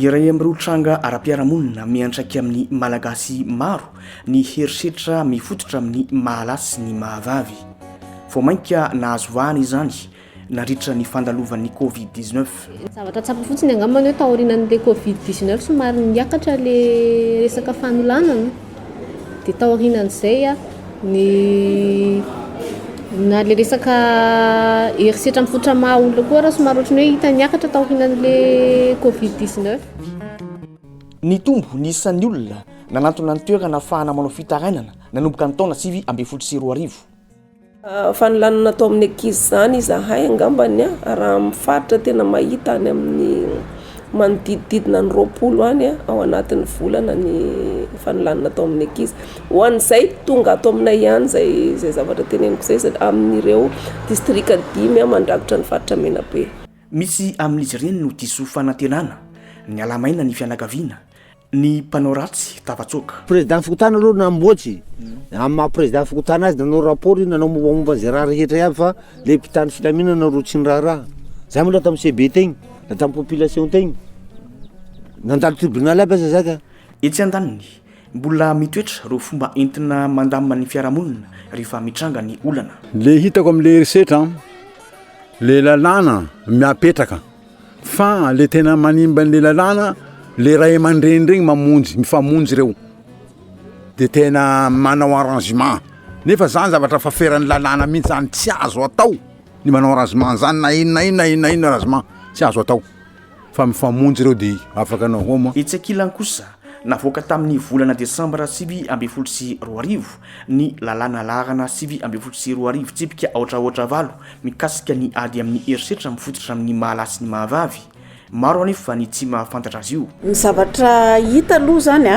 iray amin'ireo tranga ara-piarahamonina miantraiky amin'ny malagasy maro ny herisetra mifototra amin'ny mahalasy sy ny mahavavy. Vao mainka nahazo vahana izany naritra ny fandalovan'ny Covid-19. Zavatra tsapa fotsiny angambany hoe taorianan'ilay Covid-19 somary niakatra le resaka fanolanana dia taorianan'izay ny na le resaka herisetra mifototra mahaolona koa raha somary ohatrany hoe hita niakatra taorianan'ilay Covid-19. Ny tombo ny isan'ny olona nanantona ny toerana ahafahana manao fitarainana nanomboka ny taona 2024. Fanolanana atao amin'ny ankizy zany izahay angambany raha mifaritra tena mahita any amin'ny manodidididina ny 20 any ao anatin'ny volana ny fanolanana atao amin'ny ankizy. Ho an'izay tonga atao aminay ihany zay zavatra teneniko zay amin'ireo distrika 5 mandrakotra ny faritra Menabe. Misy amin'izy ireny no diso fanantenana ny alamaina ny fianakaviana ny mpanao ratsy tafatsoka. Président Fikotana aloha namboatsy amin'ny maha président Fikotana azy nanao rapport nanao mombamomba zay raha rehetra ihany fa le mpitany filaminana rotsy ny raha zay moa tamin'ny CB tegny na tamin'ny population tegny nandalo tribunal aby aza zaka. Etsy an-daniny mbola mitoetra reo fomba entina mandamina ny fiarahamonina rehefa mitranga ny olana. Le hitako amin'le herisetra le lalàna miapetraka fa le tena manimba ny lalàna le ray aman-dreny regny mamonjy mifamonjy reo dia tena manao arrangement nefa zany zavatra faferan'ny lalàna mihitsy zany tsy azo atao ny manao arrangement zany na inona arrangement tsy azo atao fa mifamonjy reo dia afaka anao homa. Etsy ankilany kosa navoaka tamin'ny volana Desambra 2022 ny lalàna larana 2022 tsipika aotraotra valo mikasika ny ady amin'ny herisetra mifototra amin'ny mahalasy ny mahavavy. Maro anefa ny tsy mahafantatra azy io. Ny zavatra hita aloha zany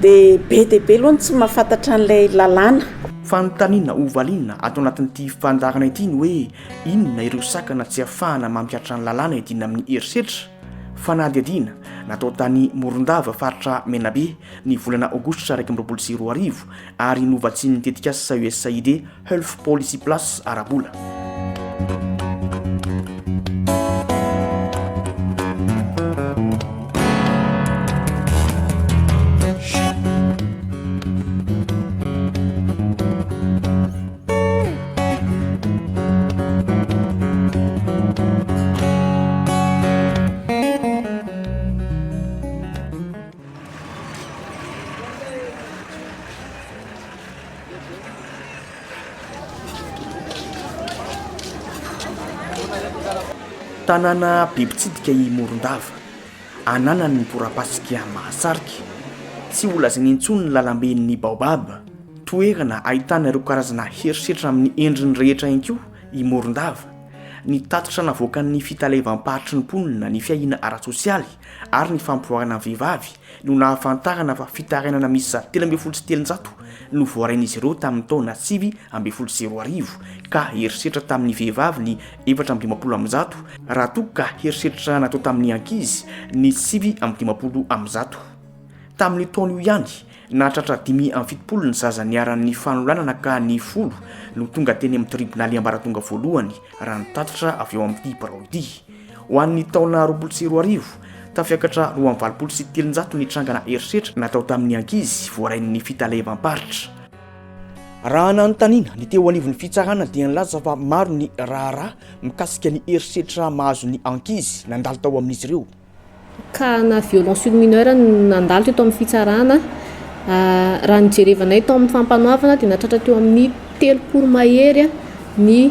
dia be loha tsy mahafantatra an'ilay lalàna. Fanontaniana ovalinina atao anatin'ity fandarana ity ny hoe inona ireo sakana tsy ahafahana mampiatra ny lalàna edina amin'ny herisetra. Fanadihadiana natao tany Morondava faritra Menabe ny volana Aogositra 2022 ary novatsian'ny tetikasa USAID Health Policy Plus Arabola. Tanàna be mpitsidika i Morondava ananany porapasika mahasarika tsy ho lazaina intsony ny lalamben'ny Baobab toerana ahitana ireo karazana herisetra amin'ny endriny rehetra ihany koa i Morondava ny tatitra navoakan'ny fitalevam-paritry ny mponina ny fiahiana ara-tsosialy ary ny fampivoarana vehivavy no nahafantarana fa fitarainana misy 370 no voarain'izy ireo tamin'ny taona 2022 ka herisetra tamin'ny vehivavy ny 450 raha toa ka herisetra natao tamin'ny ankizy ny 550. Tamin'ny taona io ihany nahatratra 570 ny zaza niaran'ny fanolanana ka ny 10 no tonga teny amin'ny tribunaly ambaratonga voalohany raha nitatitra avy eo amin'ity birao ity. Ho an'ny taona 2022 tafiakatra 227 ny trangana herisetra natao tamin'ny ankizy voarain'ny fitalevam-paritra. Raha nanontaniana ny teo anivon'ny fitsarana dia nilaza fa maro ny raharaha mikasika ny herisetra mahazo ny ankizy nandalo tao amin'izy ireo. Ka na violence sur mineur nandalo teo amin'ny fitsarana raha nijerevanay tao amin'ny fampanoavana dia natratra teo amin'ny 3 mahery ny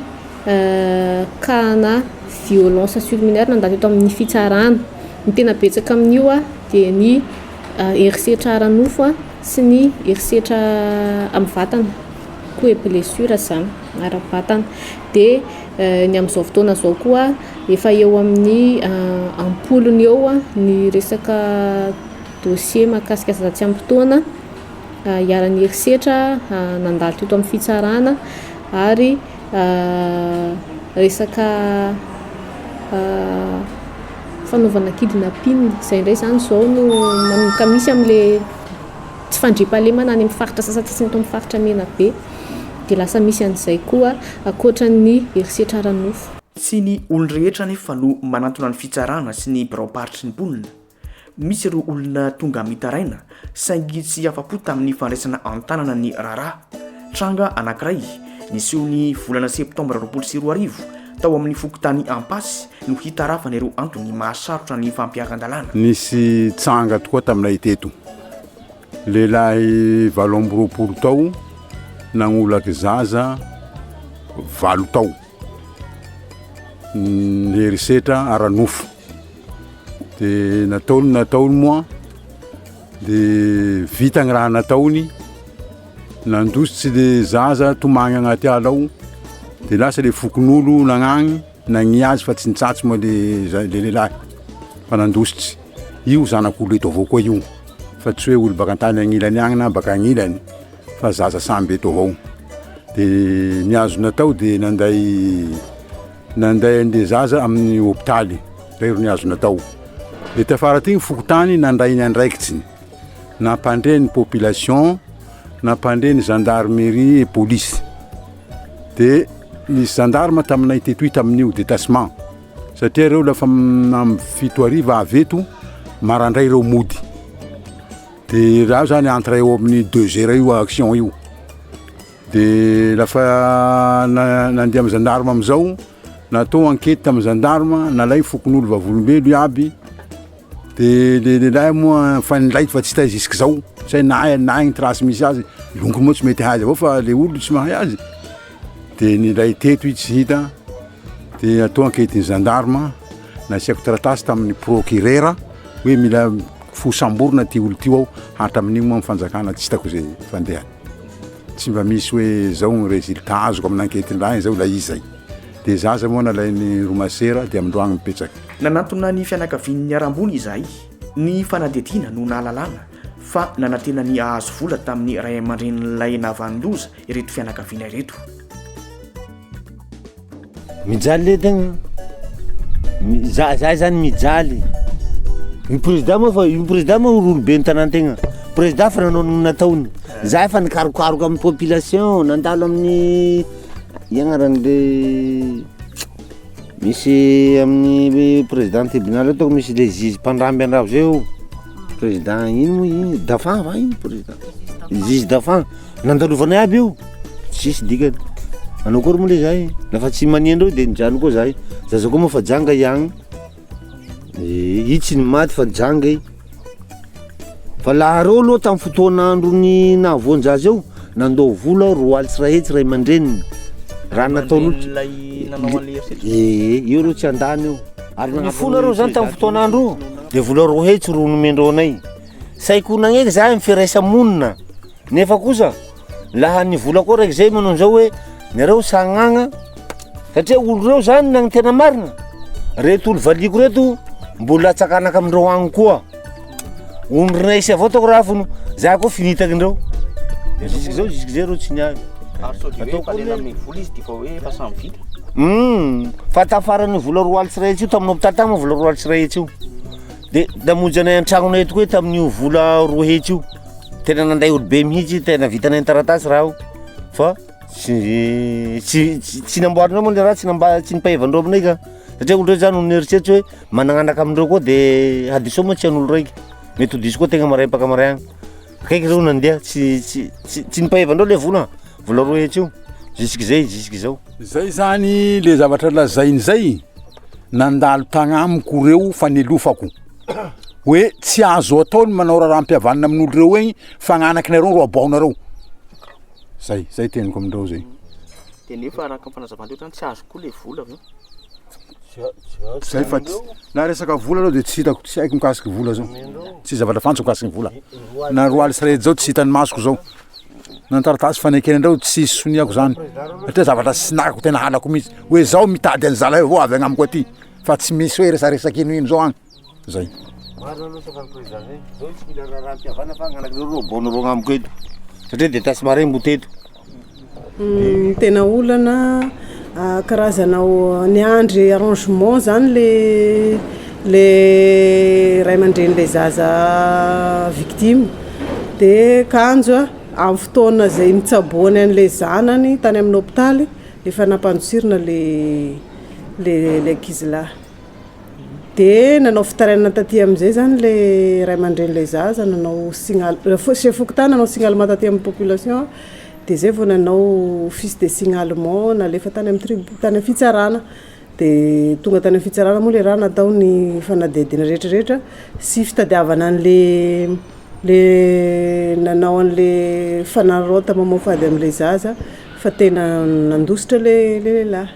kana violence sur mineur nandalo teo amin'ny fitsarana. Ny tena betsaka amin'io dia ny herisetra ara-nofo sy ny herisetra amin'ny vatana koa e blessure zany ara-vatana dia ny amin'izao fotoana zao koa efa eo amin'ny ampolony eo ny resaka dossier mahakasika zaza tsy ampy-taona iaran'ny herisetra nandalo teto amin'ny fitsarana ary resaka fanaovana kidnapping izay indray zany zao no manomboka misy amin'le tsy fandriampahalemana any amin'ny faritra sasatsisiny tao amin'ny faritra Menabe dia lasa misy an'izay koa akoatran'ny herisetra ara-nofo. Tsy ny olon-drehetra nefa no manantona ny fitsarana sy ny birao-paritry ny mponina. misy ireo olona tonga mitaraina saingy tsy afa-po tamin'ny fandraisana antanana ny raharaha. Tranga anankiray niseho-ny volana septambra 2024 tao amin'ny fokotany Ampasy no hitarafana ireo antony mahasarotra ny fampiakan-dalàna. Nisy tsanga tokoa taminay teto. Lehilahy 20 tao nagnolaky zaza 8 tao. Herisetra aranofo. De nataony moa de vita gny raha nataony, nandositsy le zaza tomagny agnaty ala ao de lasa le fokon'olo nagnagny nagniazy fa tsy nitsatsy moa le lehilahy fa nandositsy. Io zanak'olo eto avao koa io fa tsy hoe olo baka antany agnilany agny na baka agnilany fa zaza samby eto avao. De niazo natao de nanday an'le zaza amin'ny hôpitaly rero niazo natao. De tafara ty fokotany nandray ny andraikitsy, nampandre ny population, nampandre ny gendarmerie et police. De nisy gendarme taminay teto tamin'io détachement satria reo lafa amin'ny 7 ariva aveto marandray reo mody. De raha zany entre eo amin'ny 2 heures io action io. De lafa nandeha amin'ny gendarme amizao natao enquête amin'ny gendarme, nalay fokon'olo vavolombelo iaby. De lehilahy moa fanilaiky fa tsy tay jusque zao say naigny trace misy azy longony moa tsy mety hazy avao fa le olo tsy mahay azy. De nilay teto i tsy hita de atao enquête ny gendarme, nasiako taratasy tamin'ny procureur hoe mila fosamborona ty olo ty ao hatramin'igny moa mifanjakana tsy hitako zay fandehany. Tsy mba misy hoe zao ny résultat azoko amin'ny enquête-ndrahy zao la izy zay. De zaza moa nalainy romasera de amindroagny mipetraky. Nanantona ny fianakavian'ny Arambony izahay ny fanadihadiana no nahalalana fa nanantena ny ahazo vola tamin'ny ray aman-dren'ilay navandoza ireto fianakaviana ireto. Mijaly le tegna zahay zany mijaly. Io président moa olobe ny tanàn-tegna. Président fa nanao ny nataony. Zahay fa nikarokaroka amin'ny population, nandalo amin'ny iagnaran'le misy amin'ny président tribunal ataoko misy le juge mpandramby andravo zay président ino moa iny Dafan va iny président juge Dafan nandalovanay aby io tsisy dikany. Anao koa moa le zahay lafa tsy maniandreo de nijano koa zahay. Zaza koa moa fa janga iagny i tsy maty fa janga i. Fa laha reo aloha tamin'ny fotoan'andro ny nahavoanjazy eo nandao vola 2 alitsy rahetsy ray aman-dreniny raha nataon'olo io reo tsy andany io ary nifona reo zany tamin'ny fotoan'andro de vola 2 hetsy ro nomendreo anay. Saiko nagneky zahay mifiraisa-monina nefa kosa laha ny vola koa raiky zay manao an'izao hoe nareo sagnagna satria olo reo zany nagny tena marina reto olo valiko reto mbola atsakanaka amindreo agny koa ondrinaisy avao taoko raha fono zahay koa finitakin'ireo jusque zay reo tsy niavy. Fa tafarany vola 2 alitsy rahetsy io tamin'ny hôpitaly tagny vola 2 alitsy rahetsy io de damonjy anay an-tragnonay eto koa tamin'io vola 2 hetsy io tena nanday olobe mihitsy tena vitanay ny taratasy raha io fa tsy namboarindreo moa le raha tsy nipahavandreo aminay ka satria olo reo zany nieritseritsy hoe managnanaka amindreo koa de hadiso moa tsy an'olo raiky mety hodiso koa tegna maray baka maray agny akaiky reo nandeha tsy nipahavandreo le vola 2 hetsy io jusque zao. Zay zany le zavatra lazainy zay nandalo tagnamiko reo fa nilofako hoe tsy azo ataony manao raharam-pihavanana amin'olo reo egny fagnanaky nareo ro abaonareo. Zay teniko amindreo zay. De nefa raha kampanazavandreo zany tsy azo koa le vola avy. Zay fa na resaka vola aloha de tsy hitako tsy haiko mikasiky vola zao. Tsy zavatra fantsiko mikasiky vola. Na 2 alitsy rahetsy zao tsy hitany masoko zao. Nantaratasy fanekenandreo tsy soniako zany satria zavatra tsy nakako tena halako mihitsy hoe zao mitady any zala avao avy agnamiko aty fa tsy misy hoe resaresaky ino zao agny zay. Satria de tasy maray mbo teto tena olana karazana niandry arrangement zany le ray aman-dren'le zaza victime de kanjo amin'ny fotoana zay mitsaboany an'le zanany tany amin'ny hôpitaly efa nampandosirina le ankizy lahy. dia nanao fitarainana taty amin'izay zany le ray aman-dren'ilay zaza nanao signal chef-fokontany nanao signalement taty amin'ny population dia zay vao nanao office de signalement nalefa tany amin'ny fitsarana dia tonga tany amin'ny fitsarana moa le raha natao ny fanadihadiana rehetrarehetra sy fitadiavana le nanao an'le fanarota mamafady amin'ilay zaza fa tena nandositra le lehilahy.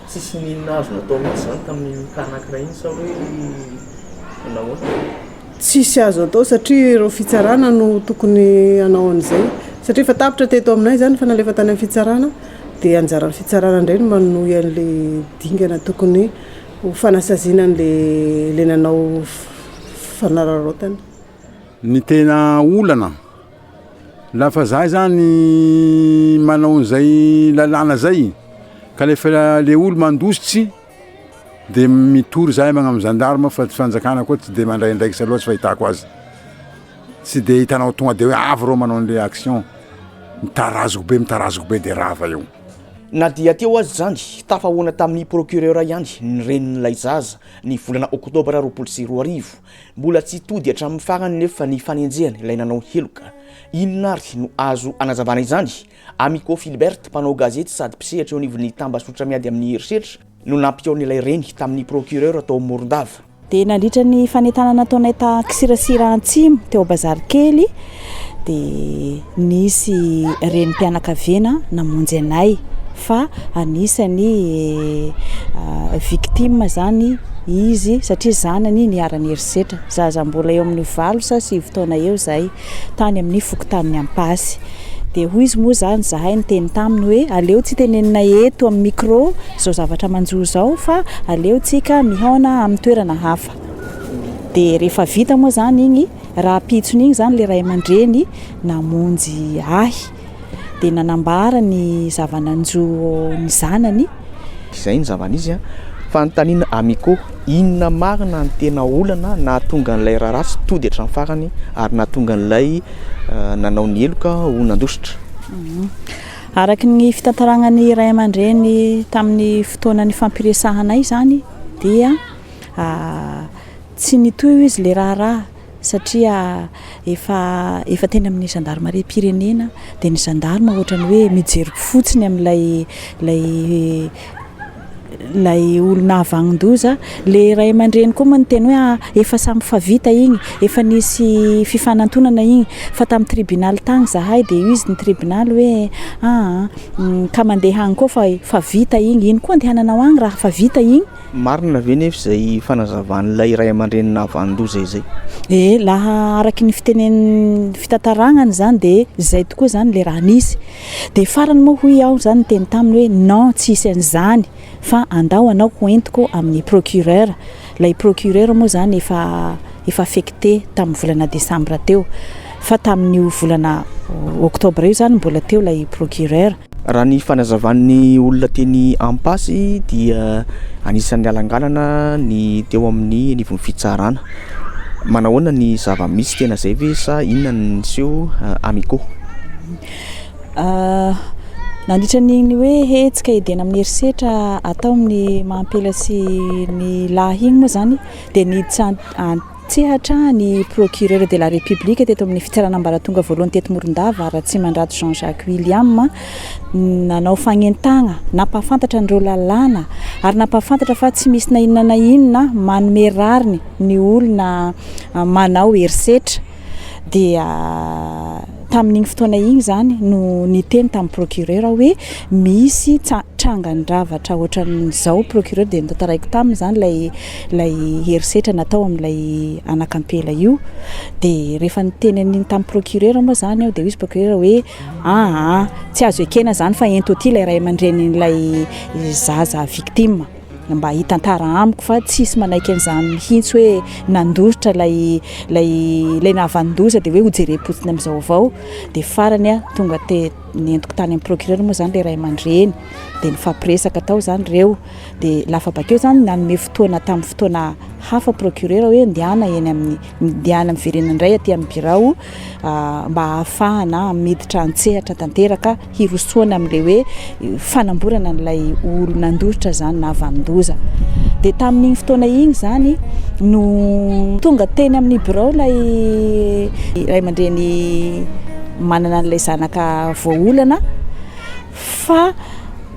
Tsisy ninona azo natao mihitsy zany tamin'ny kanankiray iny sa hoe nanao tsisy azo atao satria ireo fitsarana no tokony hanao an'izay satria efa tapitra teto aminay zany fa nalefa tany amin'ny fitsarana dia anjaran'ny fitsarana indray no manohy an'le dingana tokony ho fanasaziana le nanao fanararotany. Ny tena olana lafa zahay zany manao an'izay lalàna zay ka lefa le olo mandositsy dia mitory zahay magnano gendarme fa fanjakana koa tsy dia mandray andraikitra loatra fahitako azy tsy dia hitanao tonga dia hoe avy reo manao an'le action mitarazoko be dia rava eo. Na dia teo azy zany tafahoana tamin'ny procureur ihany ny renin'ilay zaza ny volana oktobra 2024 mbola tsy tody hatramin'ny farany nefa ny fanenjehany ilay nanao heloka. Inona ary no azo anazavana izany? Amico Philbert mpanao gazety sady mpisehatra eo anivon'ny tambazotra miady amin'ny herisetra no nampiaon'ilay reny tamin'ny procureur tao Morondava. Dia nandritra ny fanentanana nataonay ta Kisirasira Antsimo teo Bazary kely dia nisy renim-pianakaviana namonjy anay fa anisany victime zany izy satria zanany niarany herisetra zaza mbola eo amin'ny 9 sa 10 taona eo zay tany amin'ny fokontany Ampasy. Dia hoy izy moa zany zahay niteny taminy hoe aleo tsy tenenina eto amin'ny micro zao zavatra manjo zao fa aleo tsika mihona amin'ny toerana hafa. Dia rehefa vita moa zany igny raha pitsony igny zany le ray aman-dreny namonjy ahy dia nanambara ny zavananjo ny zanany. Izay ny zavan'izy fanontaniana Amico inona marina ny tena olana na tonga n'ilay ratsy tody hatramin'ny farany ary na tonga n'ilay nanao ny heloka ho nandositra. Araky ny fitantaranany ray aman-dreny tamin'ny fotoanany fampiresahanay zany dia tsy nitoy izy le raha satria efa teny amin'ny gendarmerie pirenena dia ny gendarme ohatrany hoe mijery fotsiny amin'ilay olona avagnindoza le ray aman-dreny koa moa nyteny hoe efa samy favita igny efa nisy fifanantonana igny fa tamin'ny tribunal tagny zahay dia io izy ny tribunal hoe ka mandeha agny koa fa vita igny iny koa andehananao agny raha fa vita igny. Marina ve nefa izay fanazavan'ilay ray aman-dreny navandoza izay? Laha araky ny fitenen'ny fitantarangany zany dia izay tokoa zany le raha nisy. Dia farany moa hoy aho zany niteny taminy hoe non tsy hisy an'izany fa andao anao koentiko amin'ny procureur. Lay procureur moa zany efa affecté tamin'ny volana Desambra teo fa tamin'ny volana Oktobra io zany mbola teo lay procureur. Raha ny fanazavan'ny olona teny Ampasy dia anisan'ny alangalana ny teo amin'ny nivon'ny fitsarana. Manahoana ny zava-misy tena zay ve sa inona ny niseho Amico? Nandritra ny hoe hetsika edena amin'ny herisetra atao amin'ny mampela sy ny lahy igny moa zany dia tsehatra ny procureur de la république teto amin'ny fitsarana ambaratonga voalohany teto Morondava Ratsimandrato Jean-Jacques William nanao fagnentagna nampahafantatra andreo lalàna ary nampahafantatra fa tsy misy na inona na inona manome rariny ny olona manao herisetra. Dia tamin'igny fotoana igny zany no niteny tamin'ny procureur hoe misy trangan-dravatra ohatran'izao procureur dia nitantaraiko taminy zany lay herisetra natao amin'ilay anakampela io. Dia rehefa niteny an'iny tamin'ny procureur moa zany aho dia hoy izy procureur hoe tsy azo ekena zany fa ento aty lay ray aman-drenin'ilay zaza victime mba hitantara amiko fa tsisy manaiky an'izany mihitsy hoe nandositra lay navandoza dia hoe hojerim-potsiny amin'izao avao. Dia farany tonga nentiko tany amin'ny procureur moa zany le ray aman-dreny dia nifampiresaka tao zany reo. Dia lafa bakeo zany nanome fotoana tamin'ny fotoana hafa procureur hoe ndiana miverena indray aty amin'ny birao mba ahafahana miditra antsehatra tanteraka hirosoana amin'ilay hoe fanamborana n'ilay olo nandositra zany navandoza. dia tamin'igny fotoana igny zany no tonga teny amin'ny birao lay ray aman-dreny manana an'ilay zanaka voaolana fa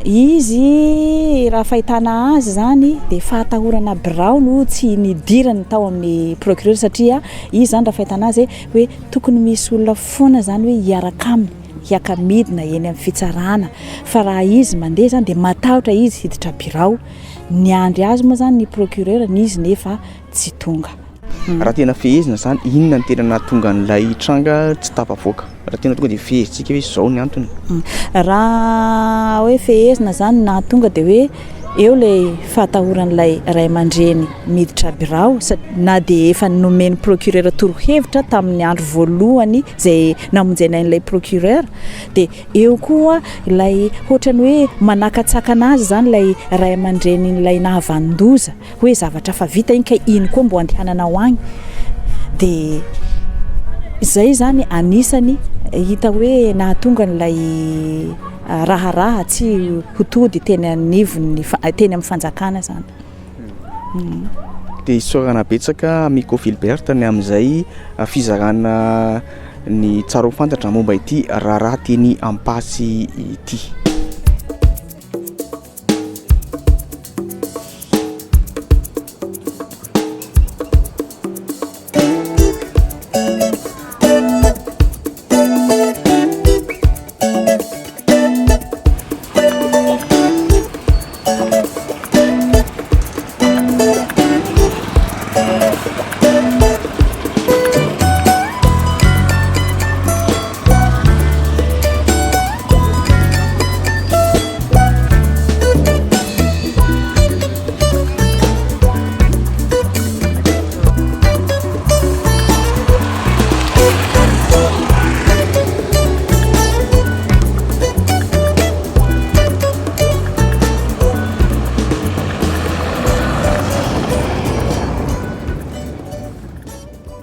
izy raha fahitana azy zany dia fahatahorana birao no tsy nidirany tao amin'ny procureur satria izy zany raha fahitana azy hoe tokony misy olona foana zany hoe hiaraka aminy hiaka-midina eny amin'ny fitsarana fa raha izy mandeha zany dia matahotra izy hiditra birao niandry azy moa zany ny procureur n'izy nefa tsy tonga. Raha tena fehezina zany inona ny tena nahatonga n'ilay tranga tsy tafavoaka raha tena tonga dia fehezitsika hoe zao ny antony. Raha hoe fehezina zany nahatonga dia hoe eo lay fahatahoran'ilay ray aman-dreny miditra birao na dia efa nomeny procureur torohevitra tamin'ny andro voalohany zay namonjena n'ilay procureur dia eo koa ilay ohatrany hoe manakatsakana azy zany lay ray aman-dreny n'ilay nahavandoza hoe zavatra fa vita iny ka iny koa mbo andehanana ho agny dia izay zany anisany hita hoe nahatonga n'ilay raharaha tsy hotody teny anivony teny amin'ny fanjakana zany. Dia isaorana betsaka Miko Filbert ny amin'izay fizarana ny tsara ho fantatra momba ity raharaha teny ampasy ity.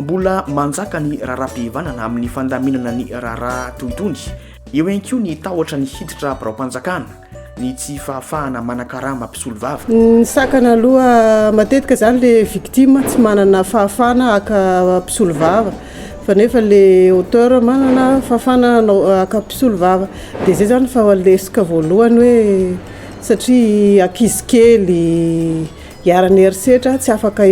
Mbola manjaka ny raharaha-pihavanana amin'ny fandaminana ny raharaha toitony eo ihany koa ny tahotra ny hiditra barao-panjakana ny tsy fahafahana manan-karama mpisolo vava. Ny sakana aloha matetika zany le victime tsy manana fahafahana aka mpisolo vava fa nefa le auteur manana fahafahana aka mpisolo vava dia zay zany fa lesika voalohany hoe satria ankizy kely iarany herisetra tsy afaka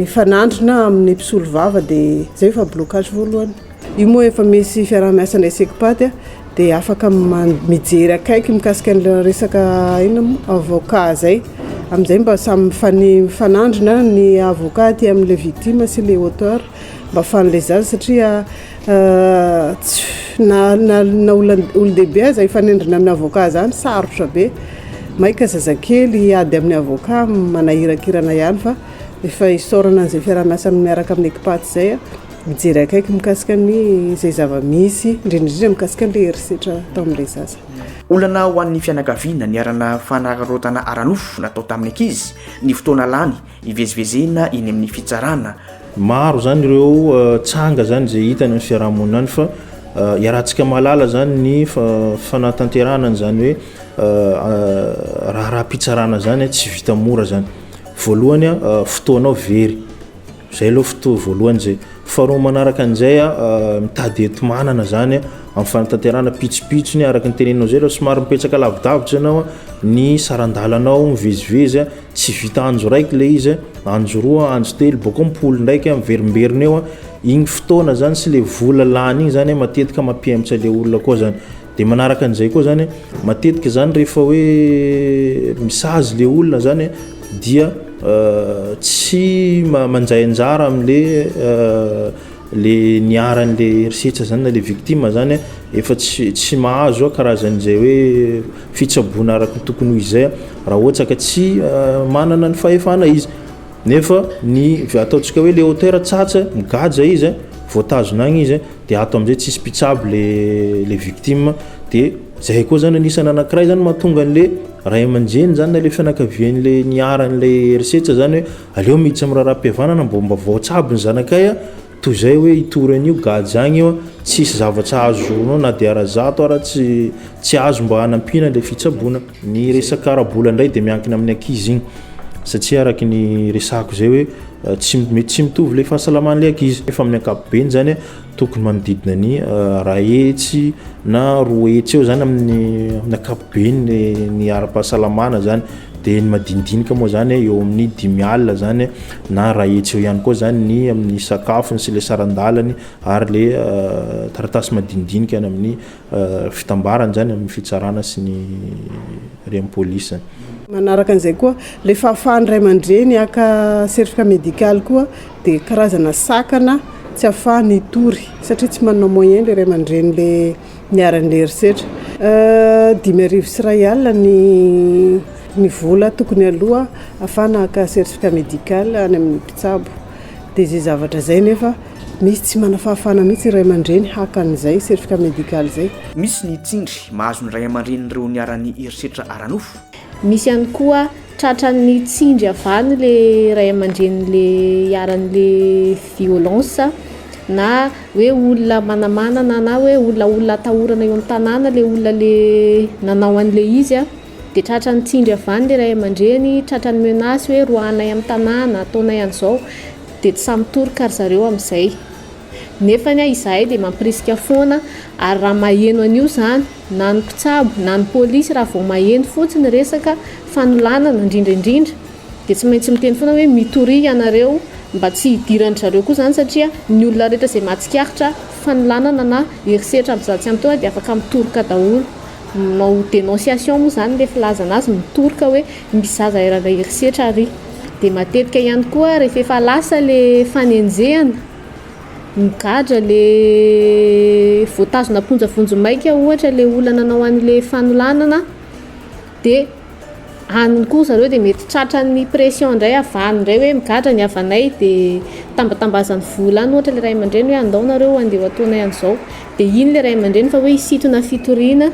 ifanandrina amin'ny mpisolo vava dia zay fa blocage voalohany. Io moa efa misy fiaraha-miasana SECPAT dia afaka mijery akaiky mikasika an'ilay resaka avocat zay amin'izay mba samy mifanandrina ny avocat ty amin'ilay victime sy le auteur mba ahafahan'ilay zaza satria na olon-dehibe aza ifanendrina amin'ny avocat zany sarotra be maika zazakely ady amin'ny avocat manahirakirana ihany fa efa isaorana an'izay fiaraha-miasana miaraka amin'ny ECPAT zay mijery akaiky mikasika ny zay zava-misy indrindrindrindra mikasika an'ilay herisetra tao amin'ilay zaza. Olana ho an'ny fianakaviana niarana fanararotana aranofo natao tamin'ny ankizy ny fotoana lany ivezivezena eny amin'ny fitsarana. Maro zany ireo tsanga zany zay hitany amin'ny fiarahamonina any fa iarahantsika malala zany ny fanatanteranana zany hoe raha-pitsarana zany tsy vita mora zany. Voalohany fotoanao very zay aloha fotoa voalohany zay. Faharoa manaraka an'izay mitady etomanana zany amin'ny fanatanterana pitsopitsony araka ny teneninao zay somary mipetsaka lavidavitra ianao ny sarandalanao mivezivezy tsy vita anjo raiky le izy anjo roa anjo telo boko mipolo ndraiky miverimberina eo igny fotoana zany sy le vola lany igny zany matetika mampiemitra le olona koa zany. Dia manaraka an'izay koa zany matetika zany rehefa hoe misazy le olona zany dia tsy manjay anjara amin'le le niaran'le herisetra zany na le victime zany efa tsy mahazo karazan'izay hoe fitsaboana araka tokony ho izay raha ohatra ka tsy manana ny fahefana izy. Nefa ny ataontsika hoe le auteur tsatsa migaja izy voatazona agny izy dia ato amin'izay tsisy mpitsabo le victime dia zay koa zany anisany anankiray zany mahatonga an'le ray aman-dreny zany na le fianakavian'le niaran'le herisetra zany hoe aleo miditra amin'ny raharaha-pihavanana mba voatsabo ny zanakay toy zay hoe itoran'io gajagny io tsisy zavatra azonao na de arazato ara tsy azo mba hanampina le fitsaboana. Ny resaka arabola indray de miankina amin'ny ankizy igny satria araky ny resako zay hoe mety tsy mitovy le fahasalaman'le ankizy. Efa amin'ny ankapobeny zany tokony manodidina ny raetsy na roetsy eo zany amin'ny ankapobeny ny ara-pahasalamana zany. De ny madinidinika moa zany eo amin'ny 5 alina zany na raetsy eo ihany koa zany ny amin'ny sakafony sy le sarandalany ary le taratasy madinidinika any amin'ny fitambarany zany amin'ny fitsarana sy ny rem-polisy zany. Manaraka an'izay koa le fahafahan'ny ray aman-dreny aka certificat médical koa de karazana sakana tsy ahafahany itory satria tsy manana moyen le ray aman-dreny le niaran'le erisetra. 5,000 ny vola tokony aloha ahafahana aka certificat médical any amin'ny mpitsabo. De zay zavatra zay nefa misy tsy manafahafana mihitsy ray aman-dreny hakan'izay certificat médical zay. Misy ny tsindry mahazo ny ray aman-dren'ireo niaran'ny erisetra aranofo. Misy ihany koa tratran'ny tsindry avany le ray aman-dren'le iaran'le violence na hoe olona manamanana na hoe olona atahorana eo amin'ny tanàna le olona le nanao an'le izy de tratran'ny tsindry avany le ray aman-dreny, tratran'ny menace hoe roanay amin'ny tanàna ataonay an'izao de tsy samy toroka ary zareo amin'izay. Nefany izahay de mampirisika foana ary raha maheno an'io zany na ny mpitsabo na ny polisy raha vao maheno fotsiny resaka fanolanana indrindraindrindra de tsy maintsy miteny foana hoe mitory ianareo mba tsy hidiran'ny zareo koa zany satria ny olona rehetra izay mahatsikaritra fanolanana na erisetra amin'zatsy amin'ny toa de afaka mitoroka daholo. Manao dénonciation moa zany le filazana azy mitoroka hoe mizaza irana erisetra ary. De matetika ihany koa rehefa efa lasa le fanenjehana migadra le voatazona ponjavonjo maika ohatra le olona nanao an'le fanolanana de aniny koa zareo de mety tratran'ny pression indray avany indray hoe migadra ny havanay de tambatambazany vola any ohatra le ray aman-dreny hoe andao nareo andeha ataonay an'izao de iny le ray aman-dreny fa hoe hisitona fitoriana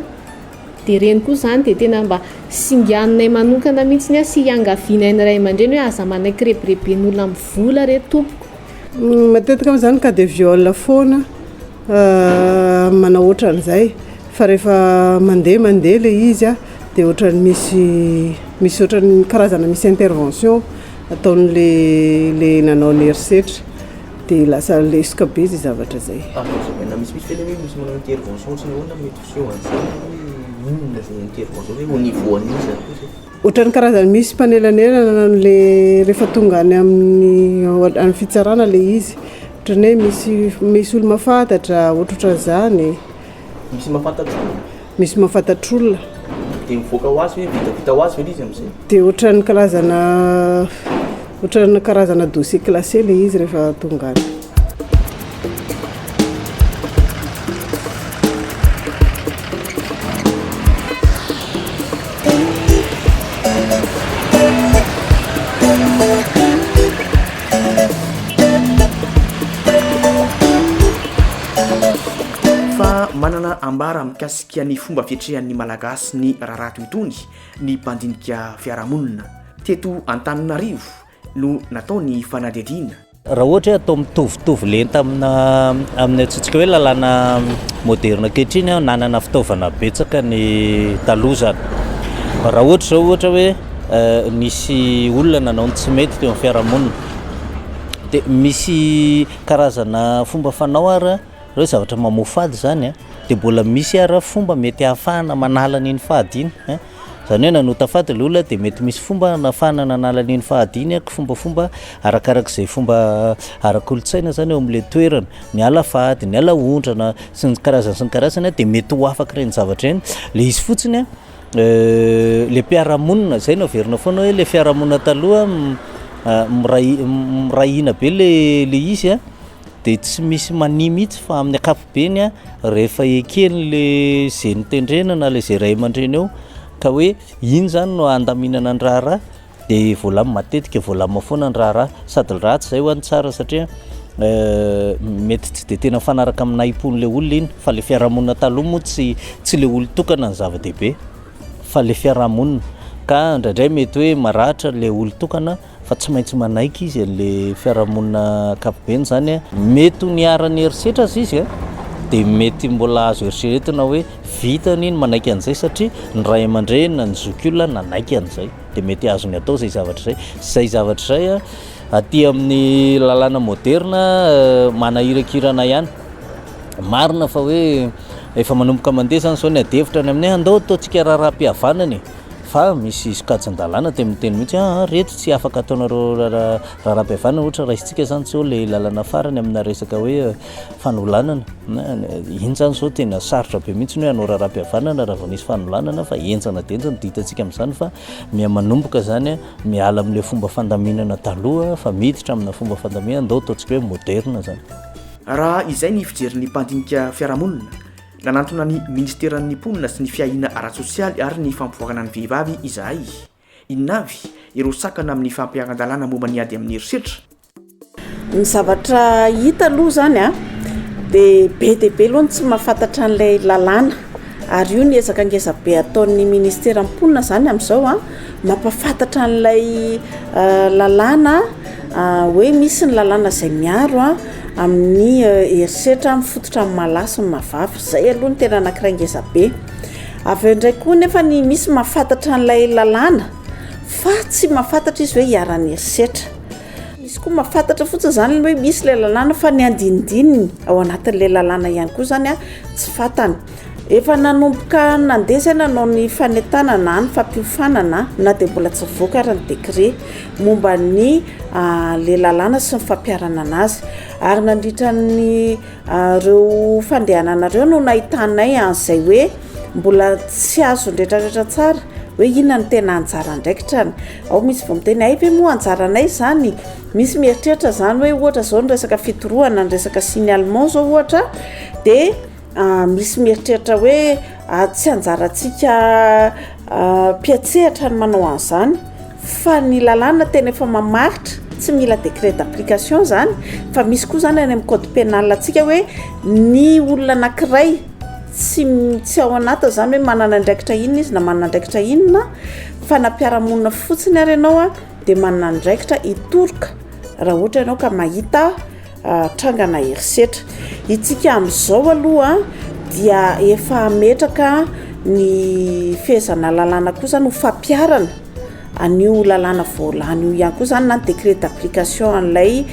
de reny koa zany de tena mba singaninay manokana mihitsy sy iangavianay ny ray aman-dreny hoe aza manay kirebireben'olona mivola re tompoko. Matetika amin'izany ka de viol foana manao ohatran'izay fa rehefa mandeha le izy de ohatran'ny misy ohatran'ny karazana misy intervention ataon'le nanao ny erisetra de lasa lesika be zay zavatra zay. Misy tena hoe misy manao intervention sy nahoana mety fiseho an'izay inona zay intervention hoe au niveau an'izy ohatran'ny karazany misy mpanelanelana le rehefa tonga any amin'ny fitsarana le izy ohatran'ny hoe misy olo mahafantatra ohatran'izany. Misy mahafatatr'olona de mivoaka ho azy hoe vita ho azy ve izy amin'izay de ohatran'ny karazana dossier classé le izy rehefa tonga any. Manana ambara mikasika ny fomba fiatrehan'ny malagasy ny rarato itony ny mpandinika fiarahamonina teto Antananarivo no natao ny fanadihadiana. Raha ohatra atao mitovitovy lenta amin'ny atsika hoe lalàna moderna ankehitriny nanana fitaovana betsaka ny talozana. Raha ohatra zao ohatra hoe nisy olona nanao ny tsy mety teo amin'ny fiarahamonina de misy karazana fomba fanao ara reo zavatra mamofady zany de mbola misy ara fomba mety ahafahana manala n'iny fady iny zany hoe nanota fady le olona de mety misy fomba nahafahana nanala n'iny fady iny fombafomba arakarak'izay fomba ara-kolotsaina zany eo amin'le toerana ny ala fady ny ala ondrana sy ny karazany de mety ho afaka reny zavatra eny le izy fotsiny le mpiarahamonina zay no averina foana hoe le fiarahamonina taloha mirahina be le izy de tsy misy mani mihitsy fa amin'ny akapobeny rehefa ekeny le zay nitendrena na le zay ray aman-dreny eo ka hoe iny zany no andaminana ny raharaha de voalamy matetika voalama foana ny raharaha sady ratsy zay ho any tsara satria mety tsy de tena fanaraka amin'ny naipon'le olona iny fa le fiarahamonina taloha moa tsy le olo tokana ny zava-dehibe fa le fiarahamonina ka indraindray mety hoe maratra le olo tokana fa fa tsy maintsy manaiky izy le fiarahamonina kapobeny zany mety niarany herisetra azy izy dia mety mbola azo eritreretina hoe vitany iny manaiky an'izay satria ny ray aman-dreny na ny zokiolona nanaiky an'izay dia mety azony atao zay zavatra zay aty amin'ny lalàna moderna manahirakirana ihany marina fa hoe efa manomboka mandeha zany zao ny adevitra ny aminay andao ataontsika raharaham-pihavanany fa misy sokajin-dalàna dia miteny mihitsy reto tsy afaka ataonareo raharaham-pihavanana ohatra raha isitsika zany zao le lalàna farany amina resaka hoe fanolanana iny zany zao tena sarotra be mihitsy ny hoe hanao raharaham-pihavanana raha vao nisy fanolanana fa enjana denjana ditantsika amin'izany fa manomboka zany miala amin'le fomba fandaminana taloha fa miditra amina fomba fandaminana andao ataontsika hoe moderna zany raha izay ny fijerin'ny mpandinika fiarahamonina nanantona ny ministeran'ny mponina sy ny fiahina ara-tsosialy ary ny fampivoakana ny vehivavy izahay inavy ireo sakana amin'ny fampiakan-dalàna momba ny ady amin'ny herisetra ny zavatra hita aloha zany dia be dia be aloha tsy mahafantatra an'ilay lalàna ary io ny ezaka be ataon'ny ministeran'ny mponina zany amin'izao mampafantatra an'ilay lalàna hoe misy ny lalàna izay miaro amin'ny herisetra mifototra amin'ny malaso ny mavavy zay aloha ny tena anankiray ngeza be avy eo indray koa nefa ny misy mahafantatra an'ilay lalàna fa tsy mahafantatra izy hoe hiarany herisetra misy koa mahafantatra fotsiny zany hoe misy ilay lalàna fa ny andinidininy ao anatin'ilay lalàna ihany koa zany tsy fantany efa nanomboka nandeha zay nanao ny fanetana na ny fampiofanana na dia mbola tsy voaka ary ny décret momba ny le lalàna sy ny fampiarana anazy ary nandritra ny reo fandehananareo no nahitanay an'izay hoe mbola tsy azo ndraitrarehetra tsara hoe inona ny tena anjara ndraikitrany ao misy vao miteny ay ve moa anjaranay zany misy mieritreritra zany hoe ohatra zao ny resaka fitorohana ny resaka signalement zao ohatra dia misy mieritreritra hoe tsy anjarantsika mpiatsehatra ny manao an'izany fa ny lalàna tena efa mamaritra tsy mila décret d'application zany fa misy koa zany any amin'ny code pénal atsika hoe ny olona anankiray tsy ao anatiny zany hoe manana ndraikitra inona izy na manana ndraikitra inona fa nampiaramonina fotsiny ary ianao dia manana ndraikitra hitoroka raha ohatra ianao ka mahita trangana herisetra itsika amin'izao aloha dia efa ametraka ny fehezana lalàna koa zany ho fampiarana an'io lalàna voalany io ihany koa zany na ny décret d'application an'ilay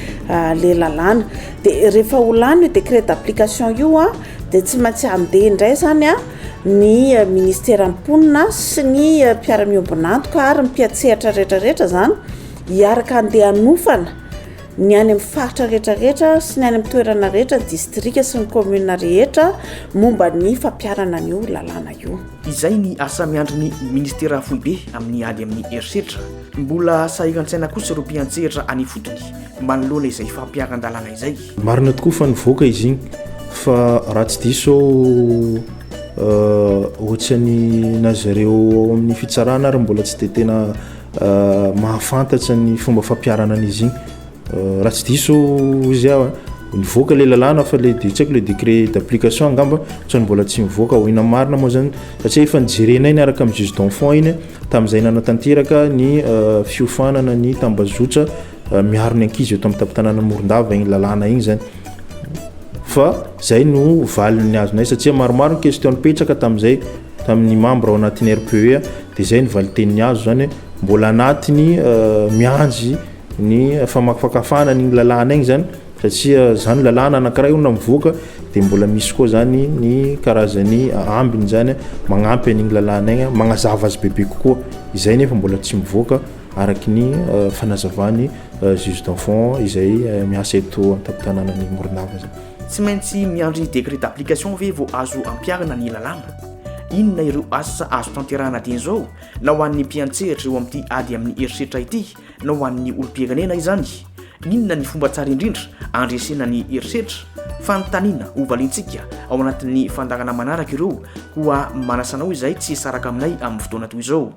le lalàna dia rehefa ho lany io décret d'application io dia tsy maintsy andeha indray zany ny ministera mponina sy ny mpiara-miombonantoka ary mpiatsehatra rehetrarehetra zany hiaraka andeha hanofana ny any amin'ny faritra rehetrarehetra sy ny any amin'ny toerana rehetra distrika sy ny commune rehetra momba ny fampiarana an'io lalàna io izay ny asa miandry ny ministera foibe amin'ny ady amin'ny herisetra mbola sahiran-tsaina kosa ireo mpiantsehatra any fotony manoloana izay fampiakan-dalàna izay marina tokoa fa nivoaka izy igny fa raha tsy diso ohatrany nazareo ao amin'ny fitsarana ary mbola tsy dia tena mahafantatra ny fomba fampiarana an'izy igny raha tsy diso izy aho nivoaka le lalàna fa le tsako le décret d'application angamba tsany mbola tsy mivoaka hoina marina moa zany satria efa nijerenay ny araka amin'ny juge d'enfant iny tamin'izay nanatanteraka ny fiofanana ny tambazotra miaro ny ankizy eto amin'ny tapitanana Morondava igny lalàna igny zany fa zay no valiny azonay satria maromaro ny question nipetraka tamin'izay tamin'ny membre ao anatin'ny RPE dia zay ny valiteniny azo zany mbola anatiny mianjy ny famakafakafana ny lalàna igny zany satria zany lalàna anankiray ona mivoaka dia mbola misy koa zany ny karazany ambiny zany magnampy an'igny lalàna igny magnazava azy bebe kokoa izay nefa mbola tsy mivoaka araky ny fanazavany juge d'enfant izay miasa eto an-tapitananany Morondava zany tsy maintsy miandry décret d'application ve vao azo ampiarana ny lalàna inona ireo asa azo tanterahana diany zao na ho an'ny mpiantsehatra eo amin'ity ady amin'ny herisetra ity na ho an'ny olo-piaganena izany inona ny fomba tsara indrindra andresena ny herisetra fanontaniana ovalintsika ao anatin'ny fandagana manaraka ireo koa manasanao izay tsy saraka aminay amin'ny fotoana toy izao